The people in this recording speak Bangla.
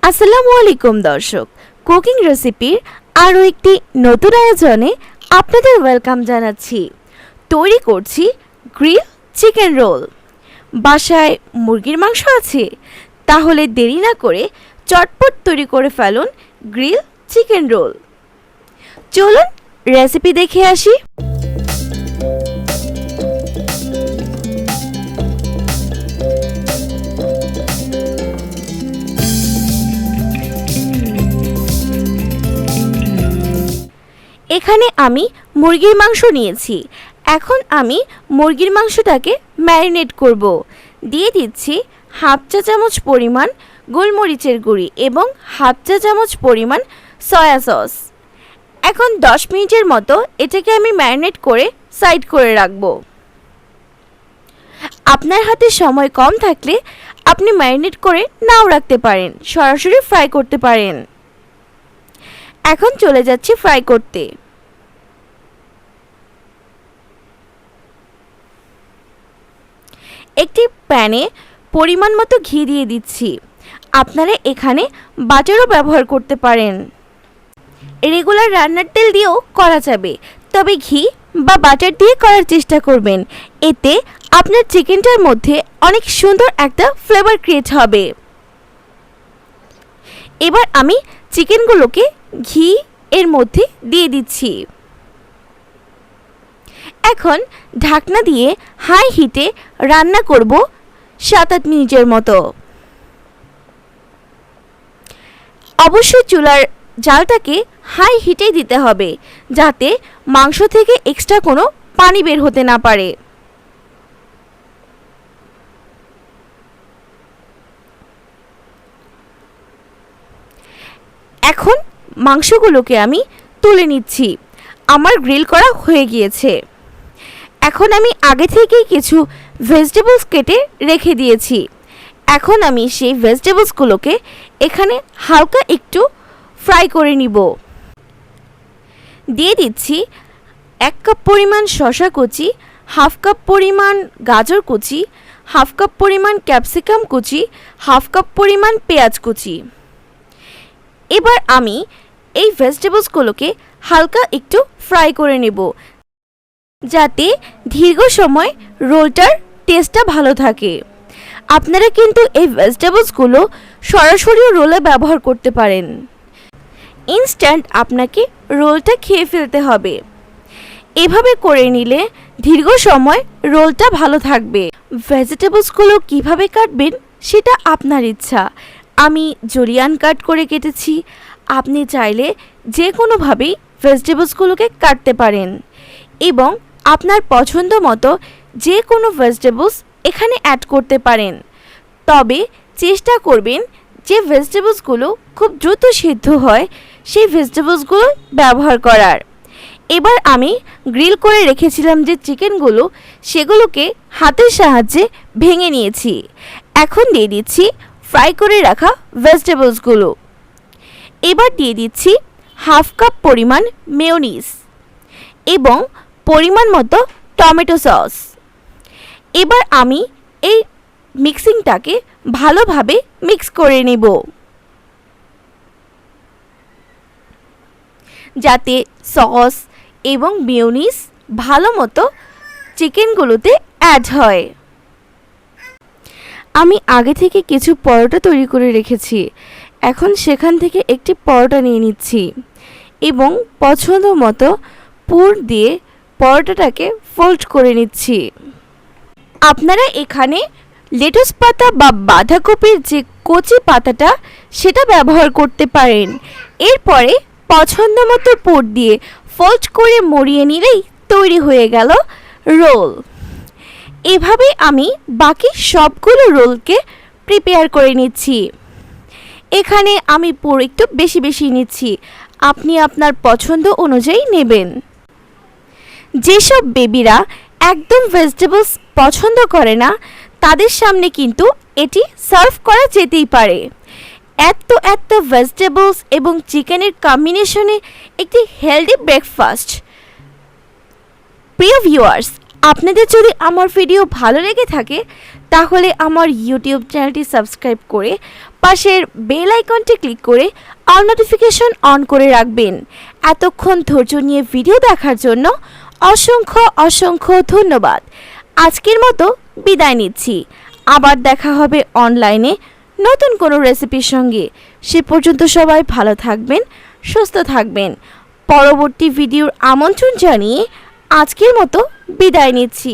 আসসালামু আলাইকুম দর্শক, কুকিং রেসিপির আরও একটি নতুন আয়োজনে আপনাদের ওয়েলকাম জানাচ্ছি। তৈরি করছি গ্রিল চিকেন রোল। বাসায় মুরগির মাংস আছে? তাহলে দেরি না করে চটপট তৈরি করে ফেলুন গ্রিল চিকেন রোল। চলুন রেসিপি দেখে আসি। এখানে আমি মুরগির মাংস নিয়েছি। এখন আমি মুরগির মাংসটাকে ম্যারিনেট করব। দিয়ে দিচ্ছি হাফ চা চামচ পরিমাণ গোলমরিচের গুঁড়ি এবং হাফ চা চামচ পরিমাণ সয়া সস। এখন 10 মিনিটের মতো এটাকে আমি ম্যারিনেট করে সাইড করে রাখব। আপনার হাতে সময় কম থাকলে আপনি ম্যারিনেট করে নাও রাখতে পারেন, সরাসরি ফ্রাই করতে পারেন। এখন চলে যাচ্ছি ফ্রাই করতে। একটি প্যানে পরিমাণ মতো ঘি দিয়ে দিচ্ছি। আপনারা এখানে বাটারও ব্যবহার করতে পারেন। রেগুলার রান্নার তেল দিয়েও করা যাবে, তবে ঘি বা বাটার দিয়ে করার চেষ্টা করবেন। এতে আপনার চিকেনটার মধ্যে অনেক সুন্দর একটা ফ্লেভার ক্রিয়েট হবে। এবার আমি চিকেনগুলোকে ঘি এর মধ্যে দিয়ে দিচ্ছি। এখন ঢাকনা দিয়ে হাই হিটে রান্না করব 7-8 মিনিটের মতো। অবশ্যই চুলার জালটাকে হাই হিটেই দিতে হবে, যাতে মাংস থেকে এক্সট্রা কোনো পানি বের হতে না পারে। এখন মাংসগুলোকে আমি তুলে নিচ্ছি। আমার গ্রিল করা হয়ে গিয়েছে। এখন আমি আগে থেকেই কিছু ভেজিটেবলস কেটে রেখে দিয়েছি। এখন আমি সেই ভেজিটেবলসগুলোকে এখানে হালকা একটু ফ্রাই করে নিব। দিয়ে দিচ্ছি 1 কাপ পরিমাণ শসা কুচি, হাফ কাপ পরিমাণ গাজর কুচি, হাফ কাপ পরিমাণ ক্যাপসিকাম কুচি, হাফ কাপ পরিমাণ পেঁয়াজ কুচি। এবার আমি এই ভেজিটেবলসগুলোকে হালকা একটু ফ্রাই করে নেব, যাতে দীর্ঘ সময় রোলটার টেস্টটা ভালো থাকে। আপনারা কিন্তু এই ভেজিটেবলসগুলো সরাসরি রোলে ব্যবহার করতে পারেন। ইনস্ট্যান্ট আপনাকে রোলটা খেয়ে ফেলতে হবে। এভাবে করে নিলে দীর্ঘ সময় রোলটা ভালো থাকবে। ভেজিটেবলসগুলো কিভাবে কাটবেন সেটা আপনার ইচ্ছা। আমি জুলিয়ান কাট করে কেটেছি। আপনি চাইলে যে কোনোভাবেই ভেজিটেবলসগুলোকে কাটতে পারেন এবং আপনার পছন্দ মতো যে কোনো ভেজিটেবলস এখানে অ্যাড করতে পারেন। তবে চেষ্টা করবেন যে ভেজিটেবলসগুলো খুব দ্রুত সিদ্ধ হয় সেই ভেজিটেবলসগুলো ব্যবহার করার। এবার আমি গ্রিল করে রেখেছিলাম যে চিকেনগুলো, সেগুলোকে হাতের সাহায্যে ভেঙে নিয়েছি। এখন দিয়ে দিচ্ছি ফ্রাই করে রাখা ভেজিটেবলসগুলো। এবার দিয়ে দিচ্ছি হাফ কাপ পরিমাণ মেয়োনিজ এবং পরিমাণ মতো টমেটো সস। এবার আমি এই মিক্সিংটাকে ভালোভাবে মিক্স করে নেব, যাতে সস এবং মেয়োনিজ ভালো মতো চিকেনগুলোতে অ্যাড হয়। আমি আগে থেকে কিছু পরোটা তৈরি করে রেখেছি। এখন সেখান থেকে একটি পরোটা নিয়ে নিচ্ছি এবং পছন্দ মতো পুর দিয়ে পরোটাটাকে ফোল্ড করে নিচ্ছি। আপনারা এখানে লেটুস পাতা বা বাঁধাকপির যে কচি পাতাটা সেটা ব্যবহার করতে পারেন। এরপরে পছন্দ মতো পুর দিয়ে ফোল্ড করে মরিয়ে নিলেই তৈরি হয়ে গেল রোল। এভাবে আমি বাকি সবগুলো রোলকে প্রিপেয়ার করে নিচ্ছি। এখানে আমি পুর একটু বেশি বেশি নিচ্ছি, আপনি আপনার পছন্দ অনুযায়ী নেবেন। যেসব বেবিরা একদম ভেজিটেবলস পছন্দ করে না, তাদের সামনে কিন্তু এটি সার্ভ করা যেতেই পারে। এত ভেজিটেবলস এবং চিকেনের কম্বিনেশনে একটি হেলদি ব্রেকফাস্ট। প্রিয় ভিউয়ার্স, আপনাদের যদি আমার ভিডিও ভালো লেগে থাকে তাহলে আমার ইউটিউব চ্যানেলটি সাবস্ক্রাইব করে পাশের বেল আইকনটি ক্লিক করে অল নোটিফিকেশন অন করে রাখবেন। এতক্ষণ ধৈর্য নিয়ে ভিডিও দেখার জন্য অসংখ্য অসংখ্য ধন্যবাদ। আজকের মতো বিদায় নিচ্ছি। আবার দেখা হবে অনলাইনে নতুন কোনো রেসিপির সঙ্গে। সে পর্যন্ত সবাই ভালো থাকবেন, সুস্থ থাকবেন। পরবর্তী ভিডিওর আমন্ত্রণ জানিয়ে আজকের মতো বিদায় নিচ্ছি।